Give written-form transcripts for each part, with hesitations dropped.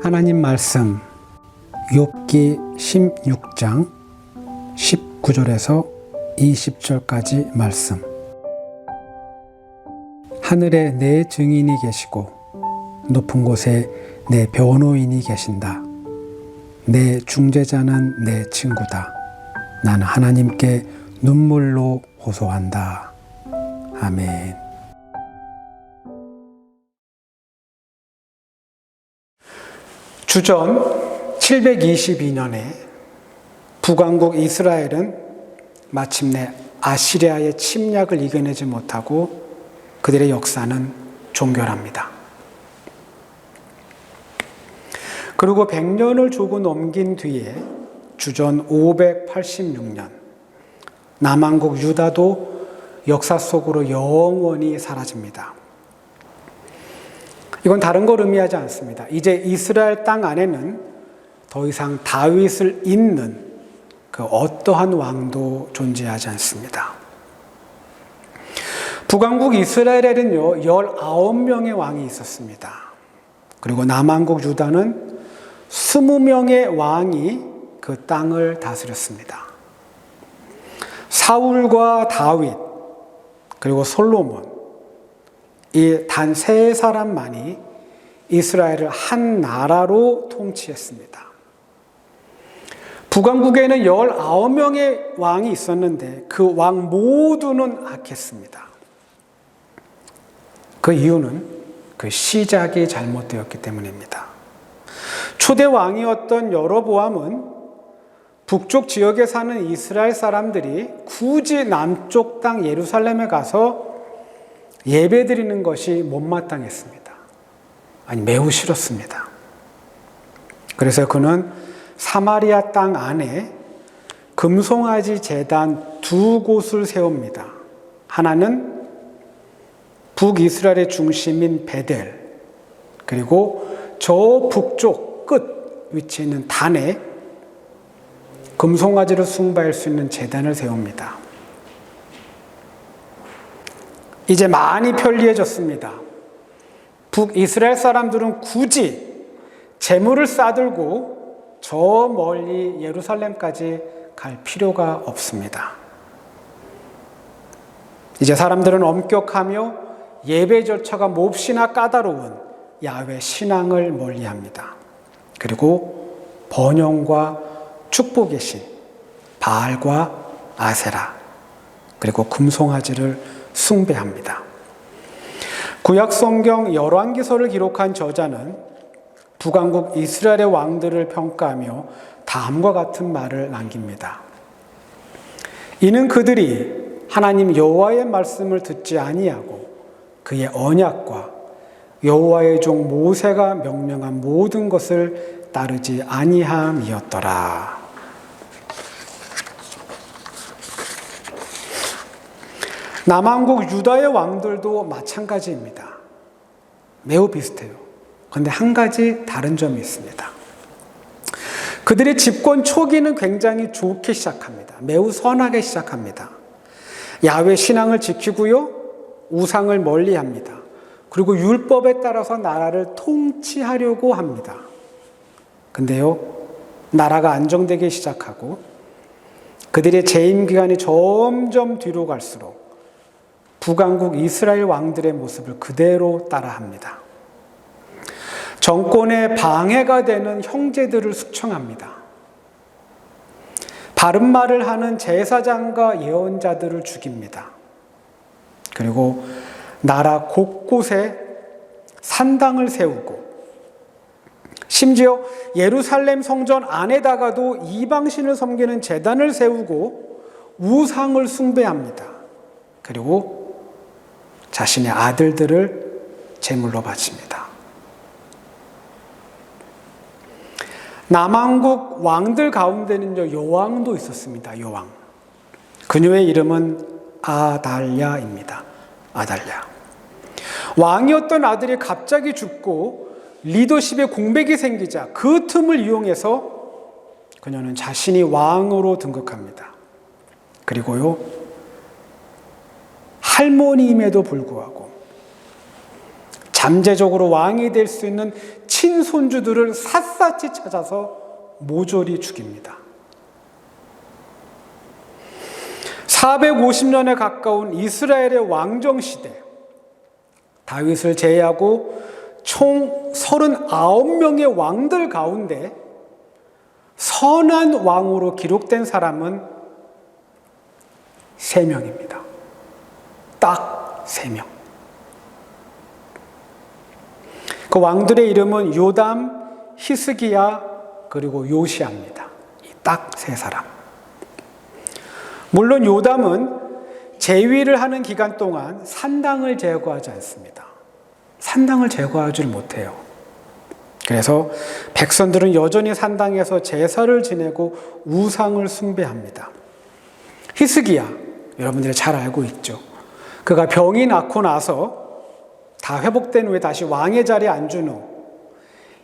하나님 말씀 욥기 16장 19절에서 20절까지 말씀. 하늘에 내 증인이 계시고 높은 곳에 내 변호인이 계신다. 내 중재자는 내 친구다. 나는 하나님께 눈물로 호소한다. 아멘. 주전 722년에 북왕국 이스라엘은 마침내 아시리아의 침략을 이겨내지 못하고 그들의 역사는 종결합니다. 그리고 100년을 조고 넘긴 뒤에 주전 586년 남왕국 유다도 역사 속으로 영원히 사라집니다. 이건 다른 걸 의미하지 않습니다. 이제 이스라엘 땅 안에는 더 이상 다윗을 잇는 그 어떠한 왕도 존재하지 않습니다. 북왕국 이스라엘에는요 19명의 왕이 있었습니다. 그리고 남왕국 유다는 20명의 왕이 그 땅을 다스렸습니다. 사울과 다윗 그리고 솔로몬, 이 단 세 사람만이 이스라엘을 한 나라로 통치했습니다. 북왕국에는 19명의 왕이 있었는데 그 왕 모두는 악했습니다. 그 이유는 그 시작이 잘못되었기 때문입니다. 초대 왕이었던 여로보암은 북쪽 지역에 사는 이스라엘 사람들이 굳이 남쪽 땅 예루살렘에 가서 예배드리는 것이 못마땅했습니다. 아니, 매우 싫었습니다. 그래서 그는 사마리아 땅 안에 금송아지 제단 2곳을 세웁니다. 하나는 북이스라엘의 중심인 베델, 그리고 저 북쪽 끝 위치에 있는 단에 금송아지를 숭배할 수 있는 제단을 세웁니다. 이제 많이 편리해졌습니다. 북이스라엘 사람들은 굳이 재물을 싸들고 저 멀리 예루살렘까지 갈 필요가 없습니다. 이제 사람들은 엄격하며 예배 절차가 몹시나 까다로운 야훼 신앙을 멀리합니다. 그리고 번영과 축복의 신 바알과 아세라 그리고 금송아지를 숭배합니다. 구약성경 열왕기서를 기록한 저자는 북왕국 이스라엘의 왕들을 평가하며 다음과 같은 말을 남깁니다. 이는 그들이 하나님 여호와의 말씀을 듣지 아니하고 그의 언약과 여호와의 종 모세가 명령한 모든 것을 따르지 아니함이었더라. 남왕국 유다의 왕들도 마찬가지입니다. 매우 비슷해요. 그런데 한 가지 다른 점이 있습니다. 그들의 집권 초기는 굉장히 좋게 시작합니다. 매우 선하게 시작합니다. 야훼 신앙을 지키고요, 우상을 멀리합니다. 그리고 율법에 따라서 나라를 통치하려고 합니다. 근데요, 나라가 안정되기 시작하고 그들의 재임 기간이 점점 뒤로 갈수록 북왕국 이스라엘 왕들의 모습을 그대로 따라합니다. 정권에 방해가 되는 형제들을 숙청합니다. 바른 말을 하는 제사장과 예언자들을 죽입니다. 그리고 나라 곳곳에 산당을 세우고 심지어 예루살렘 성전 안에다가도 이방신을 섬기는 제단을 세우고 우상을 숭배합니다. 그리고 자신의 아들들을 제물로 바칩니다. 남왕국 왕들 가운데는 여왕도 있었습니다. 여왕. 그녀의 이름은 아달랴입니다. 아달랴. 왕이었던 아들이 갑자기 죽고 리더십에 공백이 생기자 그 틈을 이용해서 그녀는 자신이 왕으로 등극합니다. 그리고요, 할머니임에도 불구하고 잠재적으로 왕이 될 수 있는 친손주들을 샅샅이 찾아서 모조리 죽입니다. 450년에 가까운 이스라엘의 왕정시대, 다윗을 제외하고 총 39명의 왕들 가운데 선한 왕으로 기록된 사람은 3명입니다. 딱 3명. 그 왕들의 이름은 요담, 히스기야, 그리고 요시야입니다. 딱 3사람. 물론 요담은 재위를 하는 기간 동안 산당을 제거하지 않습니다. 산당을 제거하지 못해요. 그래서 백성들은 여전히 산당에서 제사를 지내고 우상을 숭배합니다. 히스기야, 여러분들이 잘 알고 있죠. 그가 병이 낫고 나서 다 회복된 후에 다시 왕의 자리에 앉은 후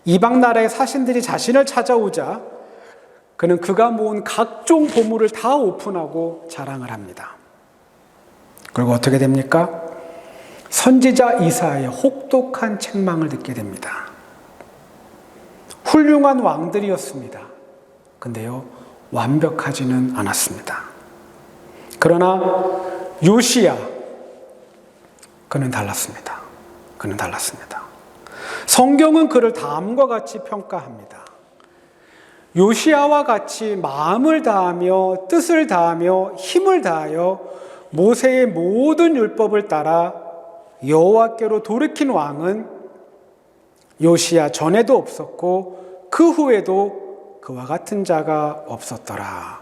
이방 나라의 사신들이 자신을 찾아오자 그는 그가 모은 각종 보물을 다 오픈하고 자랑을 합니다. 그리고 어떻게 됩니까? 선지자 이사야의 혹독한 책망을 듣게 됩니다. 훌륭한 왕들이었습니다. 근데요, 완벽하지는 않았습니다. 그러나 요시야, 그는 달랐습니다. 그는 달랐습니다. 성경은 그를 다음과 같이 평가합니다. 요시야와 같이 마음을 다하며 뜻을 다하며 힘을 다하여 모세의 모든 율법을 따라 여호와께로 돌이킨 왕은 요시야 전에도 없었고 그 후에도 그와 같은 자가 없었더라.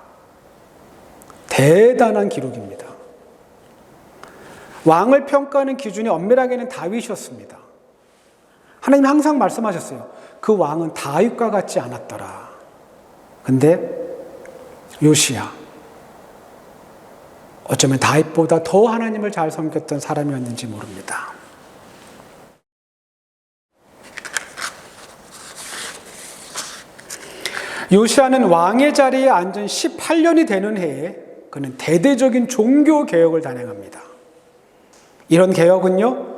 대단한 기록입니다. 왕을 평가하는 기준이 엄밀하게는 다윗이었습니다. 하나님이 항상 말씀하셨어요. 그 왕은 다윗과 같지 않았더라. 근데 요시야, 어쩌면 다윗보다 더 하나님을 잘 섬겼던 사람이었는지 모릅니다. 요시야는 왕의 자리에 앉은 18년이 되는 해에 그는 대대적인 종교 개혁을 단행합니다. 이런 개혁은요,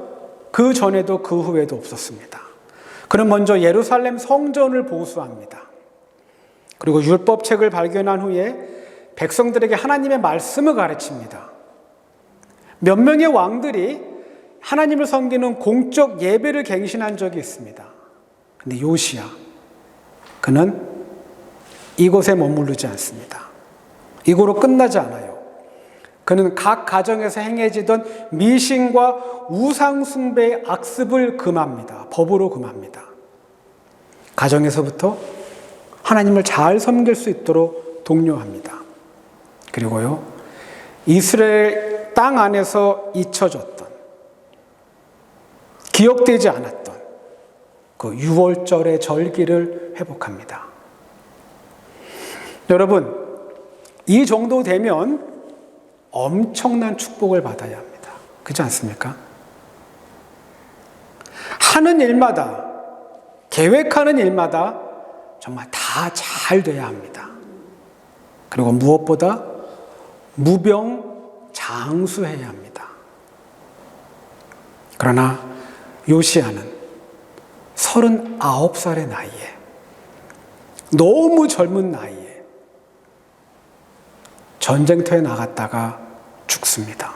그 전에도 그 후에도 없었습니다. 그는 먼저 예루살렘 성전을 보수합니다. 그리고 율법책을 발견한 후에 백성들에게 하나님의 말씀을 가르칩니다. 몇 명의 왕들이 하나님을 섬기는 공적 예배를 갱신한 적이 있습니다. 그런데 요시야, 그는 이곳에 머무르지 않습니다. 이곳으로 끝나지 않아요. 그는 각 가정에서 행해지던 미신과 우상숭배의 악습을 금합니다. 법으로 금합니다. 가정에서부터 하나님을 잘 섬길 수 있도록 독려합니다. 그리고요, 이스라엘 땅 안에서 잊혀졌던, 기억되지 않았던 그 유월절의 절기를 회복합니다. 여러분, 이 정도 되면 엄청난 축복을 받아야 합니다. 그렇지 않습니까? 하는 일마다, 계획하는 일마다 정말 다 잘 돼야 합니다. 그리고 무엇보다 무병장수해야 합니다. 그러나 요시야는 39살의 나이에, 너무 젊은 나이에 전쟁터에 나갔다가 죽습니다.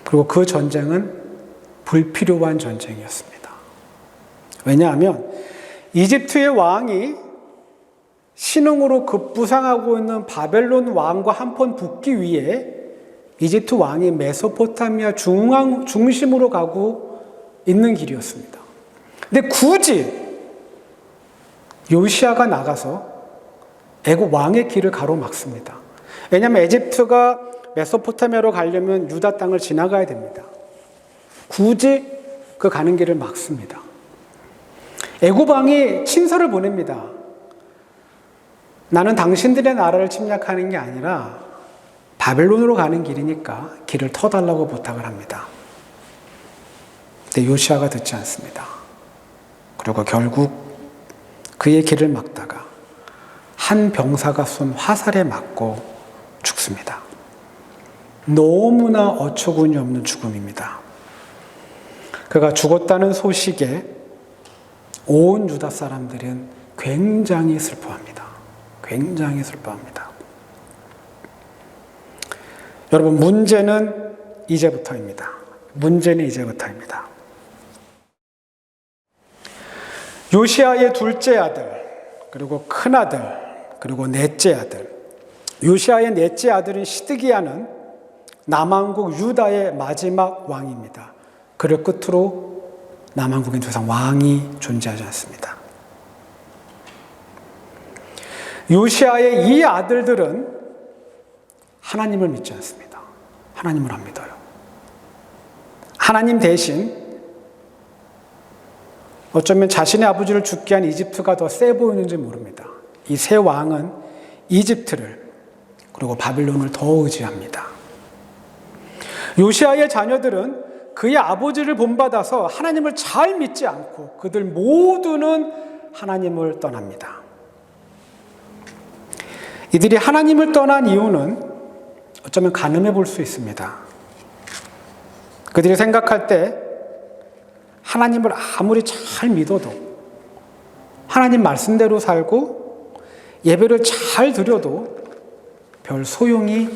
그리고 그 전쟁은 불필요한 전쟁이었습니다. 왜냐하면 이집트의 왕이 신흥으로 급부상하고 있는 바벨론 왕과 한편 붙기 위해 이집트 왕이 메소포타미아 중심으로 가고 있는 길이었습니다. 근데 굳이 요시야가 나가서 애굽 왕의 길을 가로막습니다. 왜냐하면 이집트가 메소포타미아로 가려면 유다 땅을 지나가야 됩니다. 굳이 그 가는 길을 막습니다. 애굽 왕이 친서를 보냅니다. 나는 당신들의 나라를 침략하는 게 아니라 바벨론으로 가는 길이니까 길을 터달라고 부탁을 합니다. 근데 요시야가 듣지 않습니다. 그리고 결국 그의 길을 막다가 한 병사가 쏜 화살에 맞고 죽습니다. 너무나 어처구니 없는 죽음입니다. 그가 죽었다는 소식에 온 유다 사람들은 굉장히 슬퍼합니다. 굉장히 슬퍼합니다. 여러분, 문제는 이제부터입니다. 문제는 이제부터입니다. 요시아의 둘째 아들, 그리고 큰 아들, 그리고 넷째 아들. 요시아의 넷째 아들은 시드기야는 남왕국 유다의 마지막 왕입니다. 그를 끝으로 남왕국엔 더 이상 왕이 존재하지 않습니다. 요시아의 이 아들들은 하나님을 믿지 않습니다. 하나님을 안 믿어요. 하나님 대신 어쩌면 자신의 아버지를 죽게 한 이집트가 더 세 보이는지 모릅니다. 이 세 왕은 이집트를 그리고 바빌론을 더 의지합니다. 요시아의 자녀들은 그의 아버지를 본받아서 하나님을 잘 믿지 않고 그들 모두는 하나님을 떠납니다. 이들이 하나님을 떠난 이유는 어쩌면 가늠해 볼 수 있습니다. 그들이 생각할 때 하나님을 아무리 잘 믿어도, 하나님 말씀대로 살고 예배를 잘 드려도 별 소용이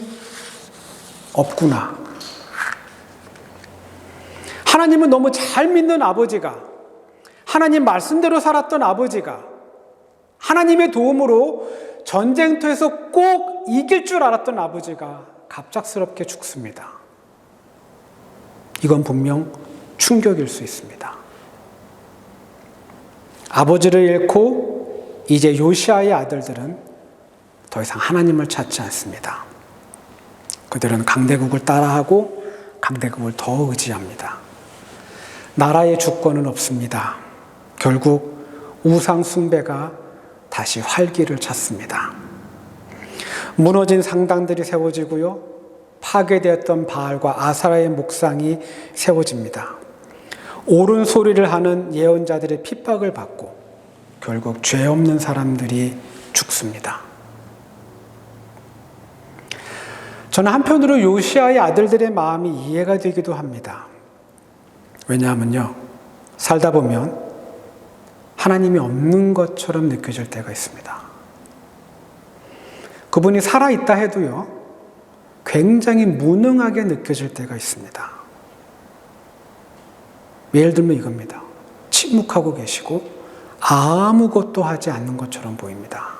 없구나. 하나님은 너무 잘 믿는 아버지가, 하나님 말씀대로 살았던 아버지가 하나님의 도움으로 전쟁터에서 꼭 이길 줄 알았던 아버지가 갑작스럽게 죽습니다. 이건 분명 충격일 수 있습니다. 아버지를 잃고 이제 요시아의 아들들은 더 이상 하나님을 찾지 않습니다. 그들은 강대국을 따라하고 강대국을 더 의지합니다. 나라의 주권은 없습니다. 결국 우상 숭배가 다시 활기를 찾습니다. 무너진 상당들이 세워지고요, 파괴되었던 바알과 아사라의 목상이 세워집니다. 옳은 소리를 하는 예언자들의 핍박을 받고 결국 죄 없는 사람들이 죽습니다. 저는 한편으로 요시아의 아들들의 마음이 이해가 되기도 합니다. 왜냐하면요, 살다 보면 하나님이 없는 것처럼 느껴질 때가 있습니다. 그분이 살아있다 해도요, 굉장히 무능하게 느껴질 때가 있습니다. 예를 들면 이겁니다. 침묵하고 계시고 아무것도 하지 않는 것처럼 보입니다.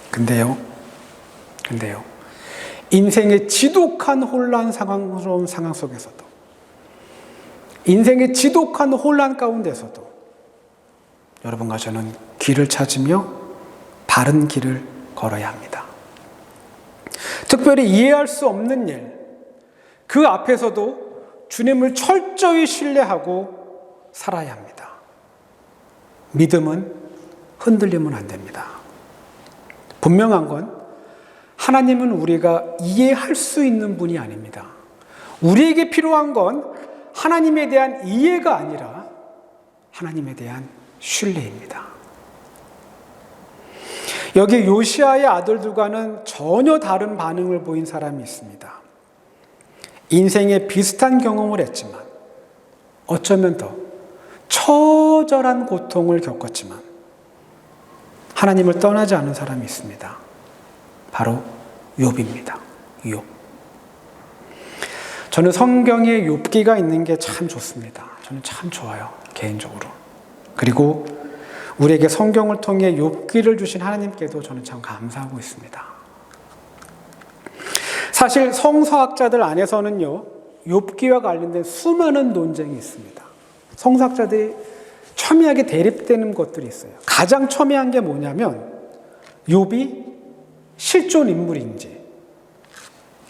근데요, 인생의 지독한 혼란스러운 상황 속에서도, 인생의 지독한 혼란 가운데서도 여러분과 저는 길을 찾으며 바른 길을 걸어야 합니다. 특별히 이해할 수 없는 일, 그 앞에서도 주님을 철저히 신뢰하고 살아야 합니다. 믿음은 흔들리면 안 됩니다. 분명한 건 하나님은 우리가 이해할 수 있는 분이 아닙니다. 우리에게 필요한 건 하나님에 대한 이해가 아니라 하나님에 대한 신뢰입니다. 여기 요시아의 아들들과는 전혀 다른 반응을 보인 사람이 있습니다. 인생에 비슷한 경험을 했지만, 어쩌면 더 처절한 고통을 겪었지만 하나님을 떠나지 않은 사람이 있습니다. 바로 욥입니다. 욥. 저는 성경에 욥기가 있는 게 참 좋습니다. 저는 참 좋아요, 개인적으로. 그리고 우리에게 성경을 통해 욥기를 주신 하나님께도 저는 참 감사하고 있습니다. 사실 성서학자들 안에서는요, 욥기와 관련된 수많은 논쟁이 있습니다. 성서학자들이 첨예하게 대립되는 것들이 있어요. 가장 첨예한 게 뭐냐면 욥이 실존 인물인지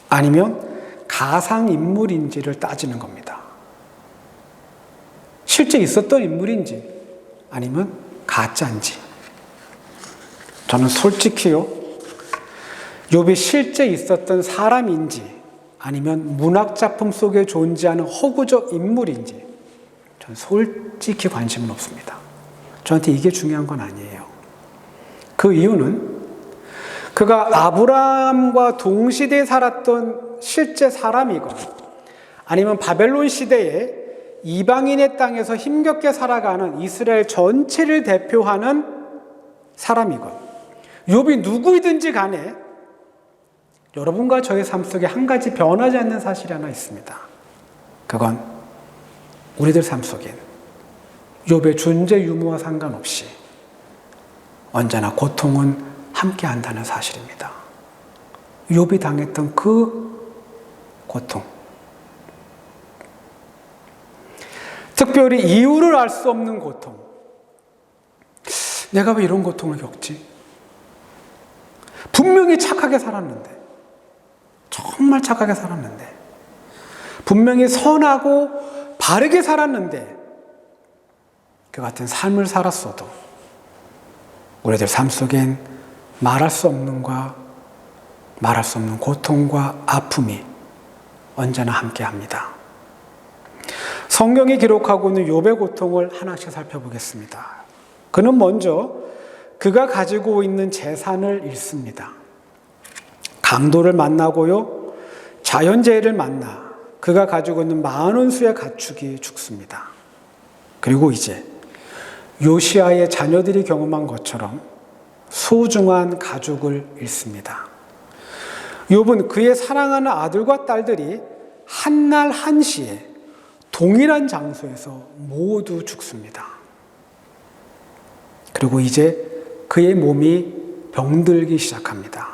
아니면 가상 인물인지를 따지는 겁니다. 실제 있었던 인물인지 아니면 가짜인지. 저는 솔직히요, 욥이 실제 있었던 사람인지 아니면 문학작품 속에 존재하는 허구적 인물인지 저는 솔직히 관심은 없습니다. 저한테 이게 중요한 건 아니에요. 그 이유는 그가 아브라함과 동시대에 살았던 실제 사람이거나 아니면 바벨론 시대에 이방인의 땅에서 힘겹게 살아가는 이스라엘 전체를 대표하는 사람이건 욥이 누구이든지 간에 여러분과 저의 삶 속에 한 가지 변하지 않는 사실이 하나 있습니다. 그건 우리들 삶 속엔 욥의 존재 유무와 상관없이 언제나 고통은 함께 한다는 사실입니다. 욥이 당했던 그 고통, 특별히 이유를 알 수 없는 고통. 내가 왜 이런 고통을 겪지? 분명히 착하게 살았는데, 정말 착하게 살았는데, 분명히 선하고 바르게 살았는데, 그 같은 삶을 살았어도 우리들 삶 속엔 말할 수 없는 고통과 아픔이 언제나 함께합니다. 성경이 기록하고 있는 욥의 고통을 하나씩 살펴보겠습니다. 그는 먼저 그가 가지고 있는 재산을 잃습니다. 강도를 만나고요, 자연재해를 만나 그가 가지고 있는 많은 수의 가축이 죽습니다. 그리고 이제 요시아의 자녀들이 경험한 것처럼 소중한 가족을 잃습니다. 욥은 그의 사랑하는 아들과 딸들이 한날 한시에 동일한 장소에서 모두 죽습니다. 그리고 이제 그의 몸이 병들기 시작합니다.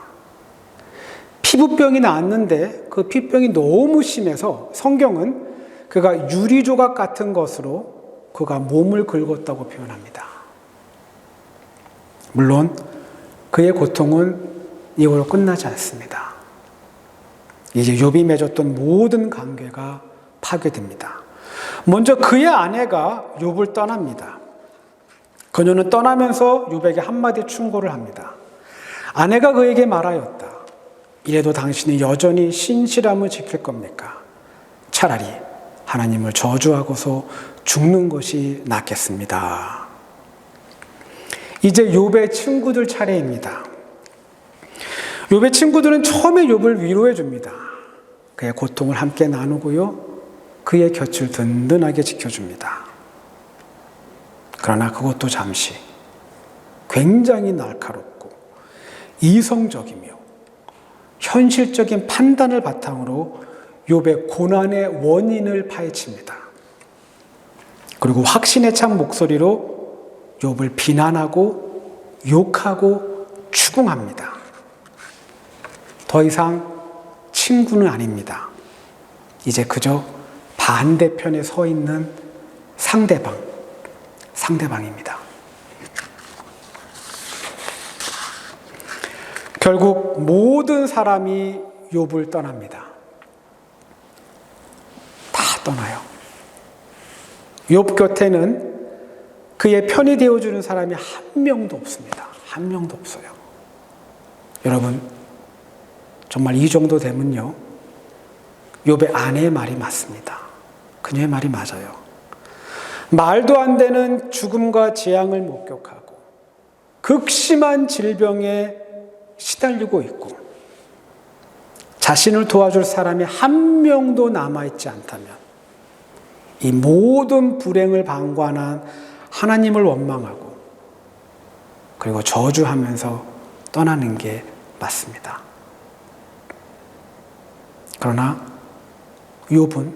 피부병이 나았는데 그 피부병이 너무 심해서 성경은 그가 유리조각 같은 것으로 그가 몸을 긁었다고 표현합니다. 물론 그의 고통은 이걸로 끝나지 않습니다. 이제 욥이 맺었던 모든 관계가 파괴됩니다. 먼저 그의 아내가 욥을 떠납니다. 그녀는 떠나면서 욥에게 한마디 충고를 합니다. 아내가 그에게 말하였다. 이래도 당신이 여전히 신실함을 지킬 겁니까? 차라리 하나님을 저주하고서 죽는 것이 낫겠습니다. 이제 욥의 친구들 차례입니다. 욥의 친구들은 처음에 욥을 위로해 줍니다. 그의 고통을 함께 나누고요, 그의 곁을 든든하게 지켜줍니다. 그러나 그것도 잠시 굉장히 날카롭고 이성적이며 현실적인 판단을 바탕으로 욥의 고난의 원인을 파헤칩니다. 그리고 확신에 찬 목소리로 욥을 비난하고 욕하고 추궁합니다. 더 이상 친구는 아닙니다. 이제 그저 반대편에 서 있는 상대방입니다. 결국 모든 사람이 욥을 떠납니다. 다 떠나요. 욥 곁에는 그의 편이 되어주는 사람이 한 명도 없습니다. 한 명도 없어요. 여러분, 정말 이 정도 되면요, 욥의 아내의 말이 맞습니다. 그녀의 말이 맞아요. 말도 안 되는 죽음과 재앙을 목격하고 극심한 질병에 시달리고 있고 자신을 도와줄 사람이 한 명도 남아있지 않다면 이 모든 불행을 방관한 하나님을 원망하고 그리고 저주하면서 떠나는 게 맞습니다. 그러나 욥은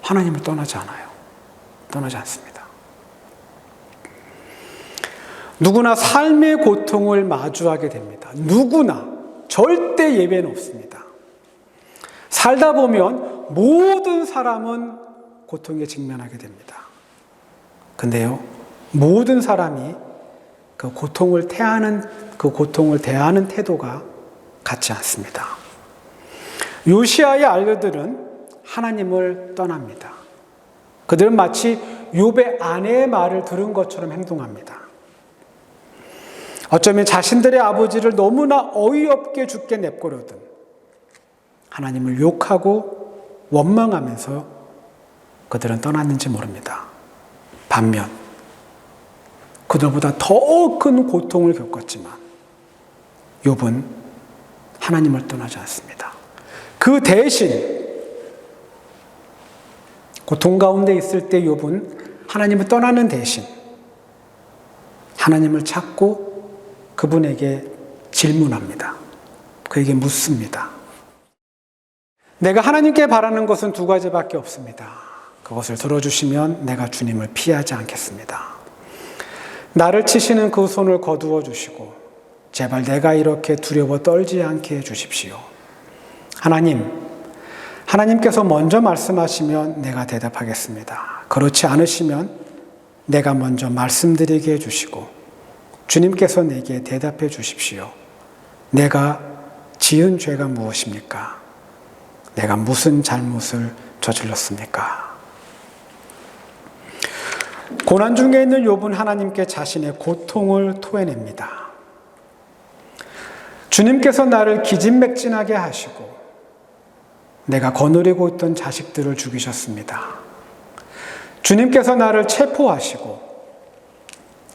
하나님을 떠나지 않아요. 떠나지 않습니다. 누구나 삶의 고통을 마주하게 됩니다. 누구나, 절대 예외는 없습니다. 살다 보면 모든 사람은 고통에 직면하게 됩니다. 근데요, 모든 사람이 그 고통을 대하는 태도가 같지 않습니다. 요시아의 아들들은 하나님을 떠납니다. 그들은 마치 욥의 아내의 말을 들은 것처럼 행동합니다. 어쩌면 자신들의 아버지를 너무나 어이없게 죽게 내버려둔 하나님을 욕하고 원망하면서 그들은 떠났는지 모릅니다. 반면 그들보다 더 큰 고통을 겪었지만 욥은 하나님을 떠나지 않습니다. 그 대신 고통 가운데 있을 때 욥은 하나님을 떠나는 대신 하나님을 찾고 그분에게 질문합니다. 그에게 묻습니다. 내가 하나님께 바라는 것은 두 가지밖에 없습니다. 그것을 들어주시면 내가 주님을 피하지 않겠습니다. 나를 치시는 그 손을 거두어 주시고 제발 내가 이렇게 두려워 떨지 않게 해주십시오. 하나님께서 먼저 말씀하시면 내가 대답하겠습니다. 그렇지 않으시면 내가 먼저 말씀드리게 해주시고 주님께서 내게 대답해 주십시오. 내가 지은 죄가 무엇입니까? 내가 무슨 잘못을 저질렀습니까? 고난 중에 있는 욥은 하나님께 자신의 고통을 토해냅니다. 주님께서 나를 기진맥진하게 하시고 내가 거느리고 있던 자식들을 죽이셨습니다. 주님께서 나를 체포하시고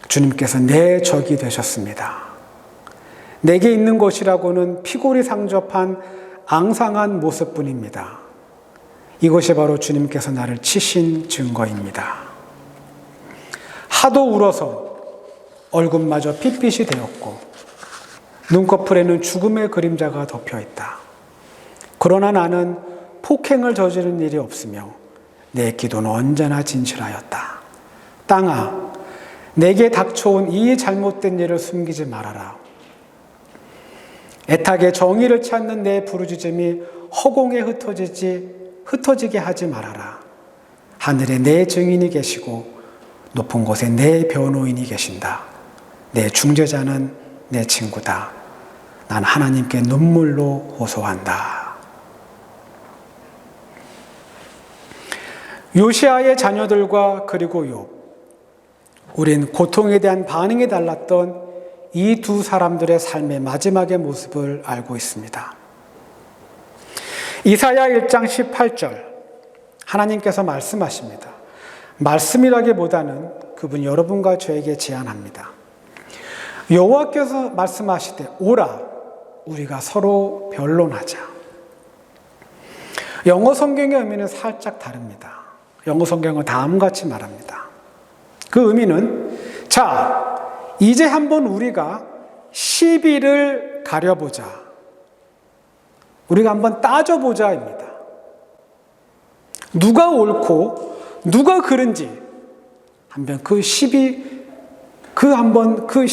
주님께서 내 적이 되셨습니다. 내게 있는 것이라고는 피골이 상접한 앙상한 모습뿐입니다. 이것이 바로 주님께서 나를 치신 증거입니다. 하도 울어서 얼굴마저 핏빛이 되었고 눈꺼풀에는 죽음의 그림자가 덮여있다. 그러나 나는 폭행을 저지른 일이 없으며 내 기도는 언제나 진실하였다. 땅아, 내게 닥쳐온 이 잘못된 일을 숨기지 말아라. 애타게 정의를 찾는 내 부르짖음이 허공에 흩어지게 하지 말아라. 하늘에 내 증인이 계시고 높은 곳에 내 변호인이 계신다. 내 중재자는 내 친구다. 난 하나님께 눈물로 호소한다. 요시아의 자녀들과 그리고 욥, 우린 고통에 대한 반응이 달랐던 이 두 사람들의 삶의 마지막의 모습을 알고 있습니다. 이사야 1장 18절 하나님께서 말씀하십니다. 말씀이라기보다는 그분 여러분과 저에게 제안합니다. 여호와께서 말씀하시되 오라 우리가 서로 변론하자. 영어 성경의 의미는 살짝 다릅니다. 영어 성경은 다음같이 말합니다. 그 의미는 자, 이제 한번 우리가 시비를 가려보자. 우리가 한번 따져보자입니다. 누가 옳고 누가 그른지 한번 그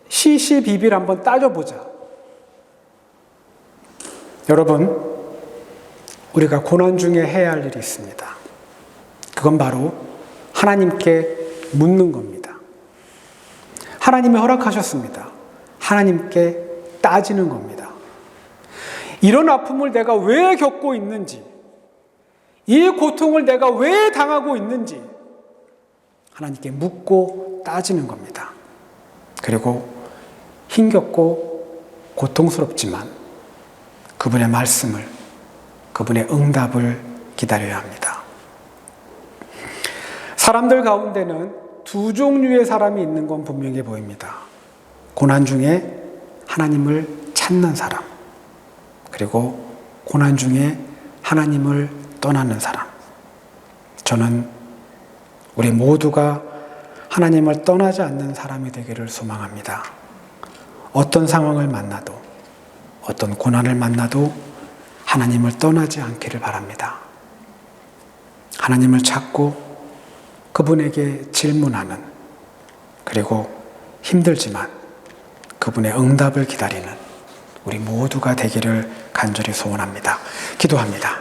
시시비비를 한번 따져보자. 여러분, 우리가 고난 중에 해야 할 일이 있습니다. 그건 바로 하나님께 묻는 겁니다. 하나님이 허락하셨습니다. 하나님께 따지는 겁니다. 이런 아픔을 내가 왜 겪고 있는지, 이 고통을 내가 왜 당하고 있는지 하나님께 묻고 따지는 겁니다. 그리고 힘겹고 고통스럽지만 그분의 말씀을, 그분의 응답을 기다려야 합니다. 사람들 가운데는 두 종류의 사람이 있는 건 분명해 보입니다. 고난 중에 하나님을 찾는 사람, 그리고 고난 중에 하나님을 떠나는 사람. 저는 우리 모두가 하나님을 떠나지 않는 사람이 되기를 소망합니다. 어떤 상황을 만나도, 어떤 고난을 만나도 하나님을 떠나지 않기를 바랍니다. 하나님을 찾고 그분에게 질문하는, 그리고 힘들지만 그분의 응답을 기다리는 우리 모두가 되기를 간절히 소원합니다. 기도합니다.